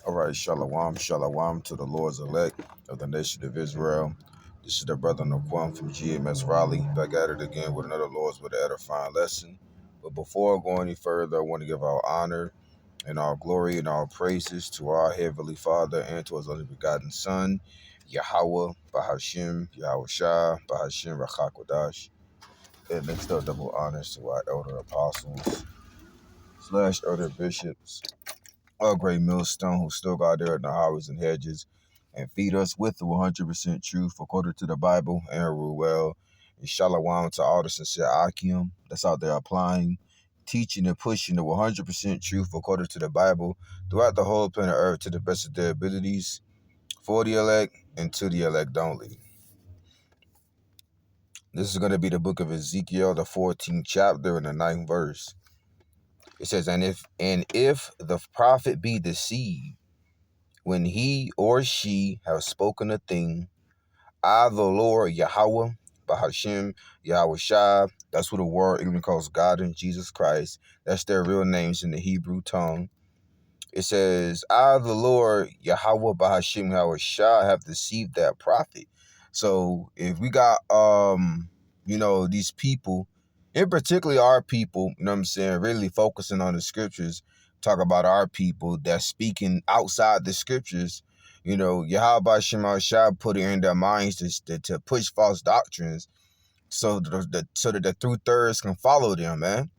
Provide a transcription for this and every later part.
All right, shalom, shalom to the Lord's elect of the nation of Israel. This is the brother Naquan from GMS Raleigh back at it again with another Lord's with an edifying lesson. But before I go any further, I want to give our honor and our glory and our praises to our Heavenly Father and to His only begotten Son, Yahweh, Bahashim, Yahweh Shah, Bahashim, Rachakwadash. And next up, double honors to our elder apostles / elder bishops, a great millstone who still got there in the highways and hedges and feed us with the 100% truth according to the Bible and rule well. And shalom to all the sincere Akim that's out there applying, teaching, and pushing the 100% truth according to the Bible throughout the whole planet Earth to the best of their abilities, for the elect and to the elect only. This is going to be the book of Ezekiel, the 14th chapter and the 9th verse. It says, and if the prophet be deceived, when he or she have spoken a thing, I, the Lord, Yahweh, Bahashim, Yahweh Shah, that's who the world even calls God and Jesus Christ. That's their real names in the Hebrew tongue. It says, I, the Lord, Yahweh, Bahashim, Yahweh Shah, have deceived that prophet. So if we got, these people, in particular our people, you know what I'm saying, really focusing on the scriptures, talk about our people that's speaking outside the scriptures, Yahweh Shema Shah put it in their minds to push false doctrines so that the true thirds can follow them, man.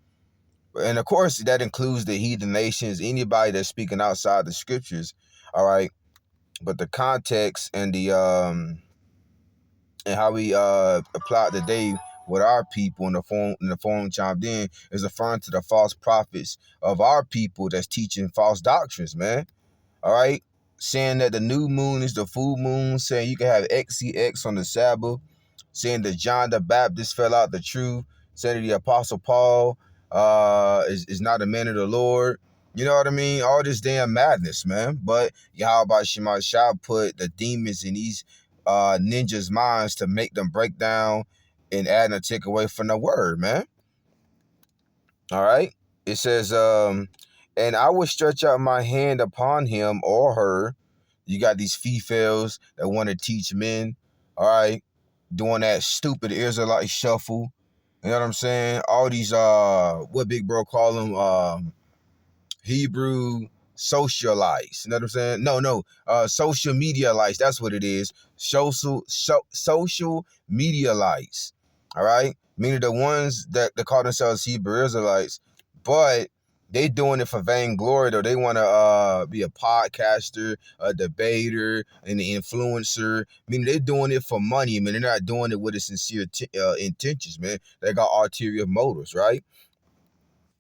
And of course, that includes the heathen nations, anybody that's speaking outside the scriptures, all right? But the context and the and how we apply today with our people in the form chimed in is referring to the false prophets of our people that's teaching false doctrines, man. All right, saying that the new moon is the full moon, saying you can have XCX on the Sabbath, saying that John the Baptist fell out the truth, saying that the Apostle Paul is not a man of the Lord. You know what I mean? All this damn madness, man. But Yahweh Shema Shah put the demons in these ninjas' minds to make them break down and add and take away from the word, man. All right. It says, and I will stretch out my hand upon him or her. You got these females that want to teach men, all right, doing that stupid Israelite shuffle. You know what I'm saying? All these, what Big Bro call them, Hebrew socialites. You know what I'm saying? No, social media lights. That's what it is. Social media lights. All right? Meaning the ones that they call themselves Hebrew Israelites, but they doing it for vainglory, though. They want to be a podcaster, a debater, an influencer. Meaning they're doing it for money. I mean, they're not doing it with a sincere intentions, man. They got ulterior motives, right?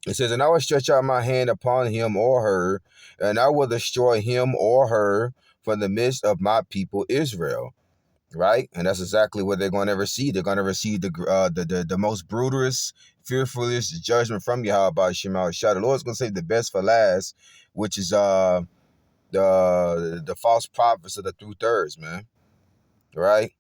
It says, and I will stretch out my hand upon him or her, and I will destroy him or her from the midst of my people Israel. Right? And that's exactly what they're going to receive. They're going to receive the most brutalest, fearfulest judgment from Yahweh by Shema Shah. The Lord's going to save the best for last, which is the false prophets of the true thirds, man. Right?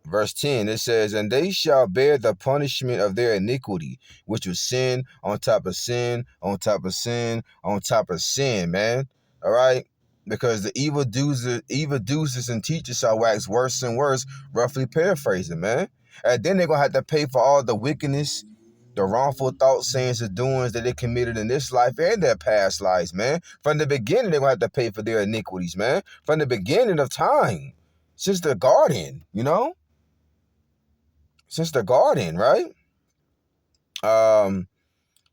Verse 10, it says, and they shall bear the punishment of their iniquity, which was sin on top of sin, on top of sin, on top of sin, man. All right? Because the evil doers and teachers shall wax worse and worse, roughly paraphrasing, man. And then they're going to have to pay for all the wickedness, the wrongful thoughts, sayings, and doings that they committed in this life and their past lives, man. From the beginning, they're going to have to pay for their iniquities, man. From the beginning of time, since the garden, since the garden, right?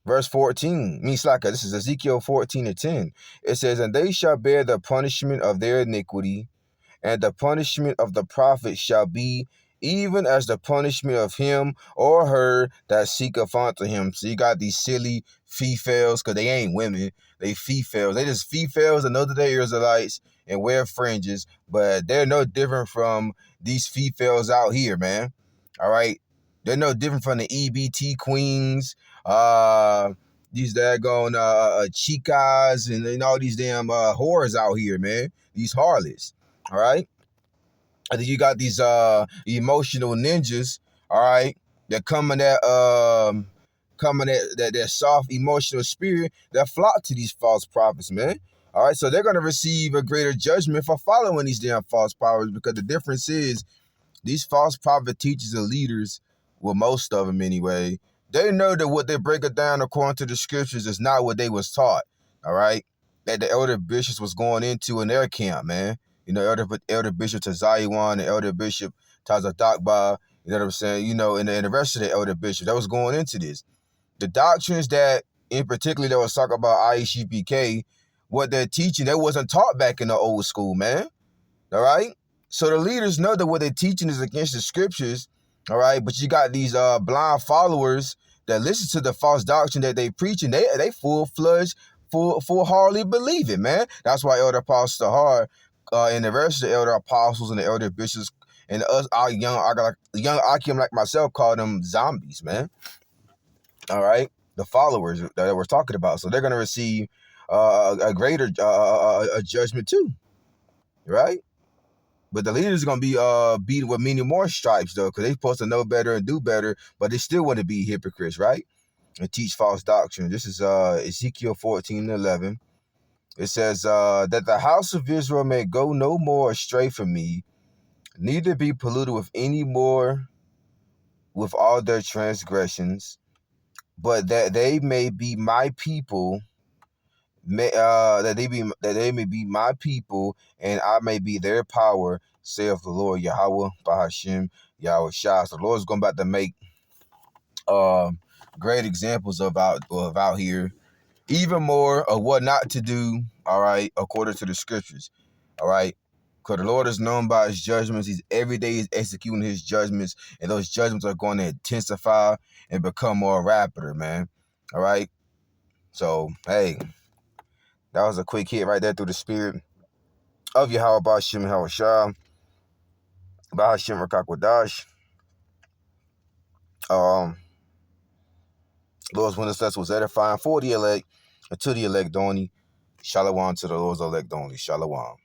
Verse 14, means like this is Ezekiel 14:10. It says, and they shall bear the punishment of their iniquity, and the punishment of the prophet shall be even as the punishment of him or her that seeketh unto him. So you got these silly females, because they ain't women, they females. They just females that know that they're Israelites and wear fringes, but they're no different from these females out here, man. All right? They're no different from the EBT queens, these daggone chicas, and all these damn whores out here, man. These harlots. All right. And then you got these emotional ninjas, all right, that come in that that soft emotional spirit that flock to these false prophets, man. All right, so they're going to receive a greater judgment for following these damn false prophets, because the difference is these false prophet teachers and leaders, well, most of them anyway, they know that what they break it down according to the scriptures is not what they was taught. All right, that the elder bishops was going into in their camp, man. You know, elder bishop Tazayawan and elder bishop Tazadakba. You know what I'm saying? You know, and the rest of the elder bishops that was going into this. The doctrines that, in particular, that was talking about IECPK, what they're teaching, that wasn't taught back in the old school, man. All right? So the leaders know that what they're teaching is against the scriptures, all right? But you got these blind followers that listen to the false doctrine that they preach, and they full-fledged, full-heartedly believe it, man. That's why Elder Apostle Hard and the rest of the elder apostles and the elder bishops and us, our young Akim like myself, call them zombies, man. All right? The followers that we're talking about. So they're going to receive a greater a judgment too, right? But the leaders are going to be beaten with many more stripes, though, because they're supposed to know better and do better, but they still want to be hypocrites, right? And teach false doctrine. This is Ezekiel 14:11. It says that the house of Israel may go no more astray from me, neither be polluted with any more with all their transgressions, but that they may be my people, that they may be my people, and I may be their power, saith the Lord Yahweh Bahashim Yahweh Shah. So the Lord's going about to make great examples of out here, even more of what not to do, all right, according to the scriptures, all right? Because the Lord is known by his judgments. He's every day is executing his judgments, and those judgments are going to intensify and become more rapider, man. All right? So, hey, that was a quick hit right there through the spirit of Yahweh Bashim Hawashah, Bahashim Rakakwadash. Lord's witness was edifying for the elect, and to the elect only. Shalom to the Lord's elect only. Shalom.